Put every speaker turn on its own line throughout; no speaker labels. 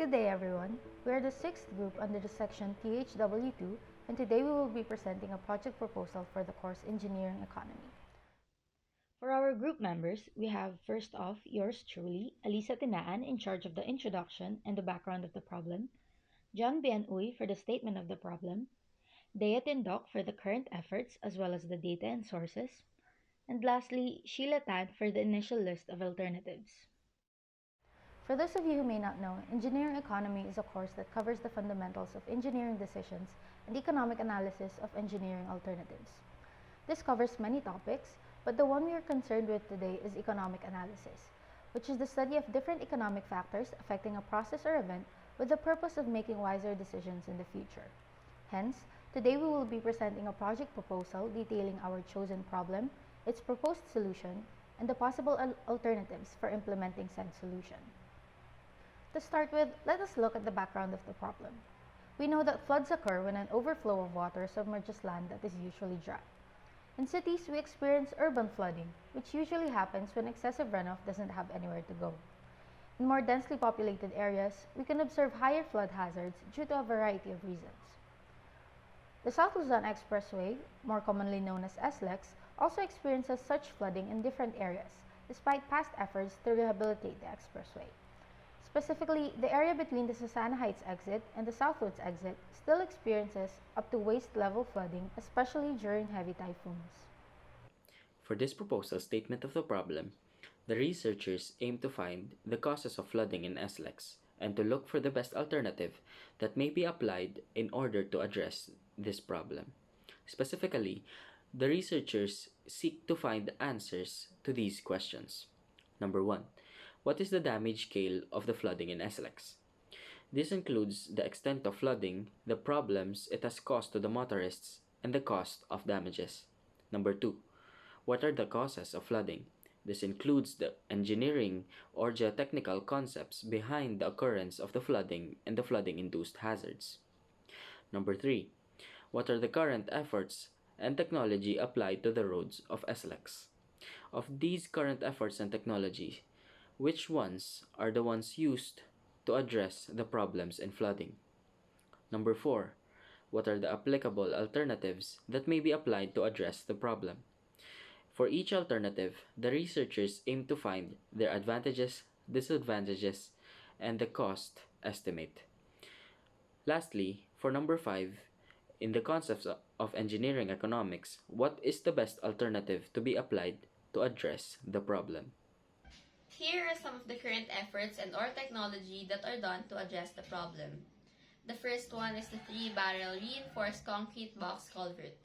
Good day everyone. We are the 6th group under the section THW2 and today we will be presenting a project proposal for the course Engineering Economy. For our group members, we have first off yours truly, Alisa Tinaan in charge of the introduction and the background of the problem, John Bien Uy for the statement of the problem, Dea Tindoc for the current efforts as well as the data and sources, and lastly, Sheila Tan for the initial list of alternatives. For those of you who may not know, Engineering Economy is a course that covers the fundamentals of engineering decisions and economic analysis of engineering alternatives. This covers many topics, but the one we are concerned with today is economic analysis, which is the study of different economic factors affecting a process or event with the purpose of making wiser decisions in the future. Hence, today we will be presenting a project proposal detailing our chosen problem, its proposed solution, and the possible alternatives for implementing said solution. To start with, let us look at the background of the problem. We know that floods occur when an overflow of water submerges land that is usually dry. In cities, we experience urban flooding, which usually happens when excessive runoff doesn't have anywhere to go. In more densely populated areas, we can observe higher flood hazards due to a variety of reasons. The South Luzon Expressway, more commonly known as SLEX, also experiences such flooding in different areas, despite past efforts to rehabilitate the expressway. Specifically, the area between the Susana Heights exit and the Southwoods exit still experiences up to waist level flooding, especially during heavy typhoons.
For this proposal statement of the problem, the researchers aim to find the causes of flooding in SLEX and to look for the best alternative that may be applied in order to address this problem. Specifically, the researchers seek to find answers to these questions. Number 1. What is the damage scale of the flooding in SLEX? This includes the extent of flooding, the problems it has caused to the motorists, and the cost of damages. Number 2. What are the causes of flooding? This includes the engineering or geotechnical concepts behind the occurrence of the flooding and the flooding-induced hazards. Number 3. What are the current efforts and technology applied to the roads of SLEX? Of these current efforts and technology, which ones are the ones used to address the problems in flooding? Number 4. What are the applicable alternatives that may be applied to address the problem? For each alternative, the researchers aim to find their advantages, disadvantages, and the cost estimate. Lastly, for number 5, in the concepts of engineering economics, what is the best alternative to be applied to address the problem?
Here are some of the current efforts and or technology that are done to address the problem. The first one is the 3-barrel reinforced concrete box culvert.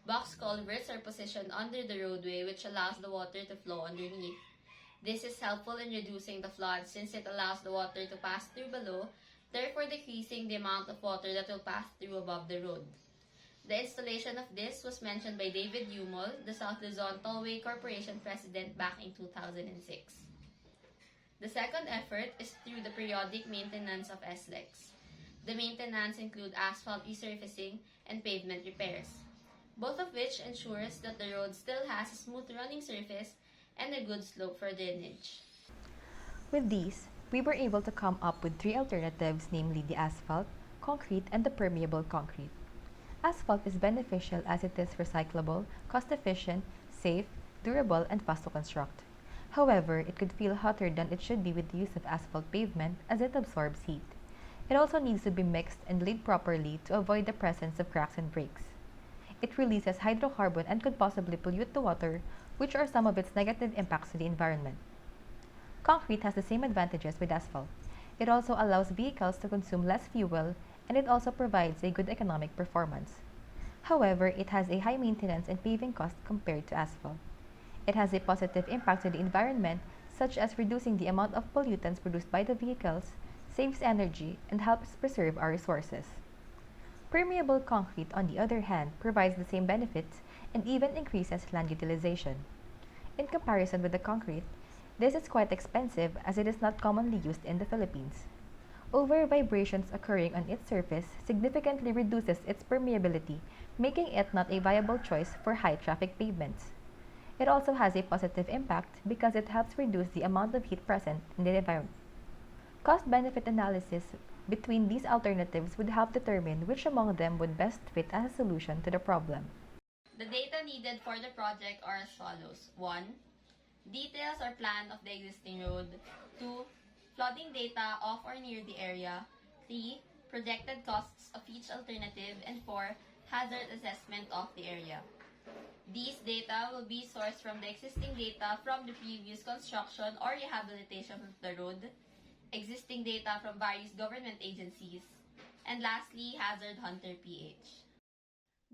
Box culverts are positioned under the roadway, which allows the water to flow underneath. This is helpful in reducing the flood since it allows the water to pass through below, therefore decreasing the amount of water that will pass through above the road. The installation of this was mentioned by David Umol, the South Luzon Tollway Corporation president back in 2006. The second effort is through the periodic maintenance of SLEX. The maintenance include asphalt resurfacing and pavement repairs, both of which ensures that the road still has a smooth running surface and a good slope for drainage.
With these, we were able to come up with 3 alternatives, namely the asphalt, concrete, and the permeable concrete. Asphalt is beneficial as it is recyclable, cost-efficient, safe, durable, and fast to construct. However, it could feel hotter than it should be with the use of asphalt pavement as it absorbs heat. It also needs to be mixed and laid properly to avoid the presence of cracks and breaks. It releases hydrocarbon and could possibly pollute the water, which are some of its negative impacts to the environment. Concrete has the same advantages with asphalt. It also allows vehicles to consume less fuel, and it also provides a good economic performance. However, it has a high maintenance and paving cost compared to asphalt. It has a positive impact to the environment, such as reducing the amount of pollutants produced by the vehicles, saves energy, and helps preserve our resources. Permeable concrete, on the other hand, provides the same benefits and even increases land utilization. In comparison with the concrete, this is quite expensive as it is not commonly used in the Philippines. Over vibrations occurring on its surface significantly reduces its permeability, making it not a viable choice for high-traffic pavements. It also has a positive impact because it helps reduce the amount of heat present in the environment. cost-benefit analysis between these alternatives would help determine which among them would best fit as a solution to the problem.
The data needed for the project are as follows. 1. Details or plan of the existing road. 2. Flooding data of or near the area. 3. Projected costs of each alternative. And 4. Hazard assessment of the area. These data will be sourced from the existing data from the previous construction or rehabilitation of the road, existing data from various government agencies, and lastly, Hazard Hunter PH.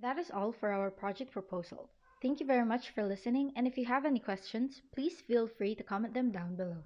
That is all for our project proposal. Thank you very much for listening, and if you have any questions, please feel free to comment them down below.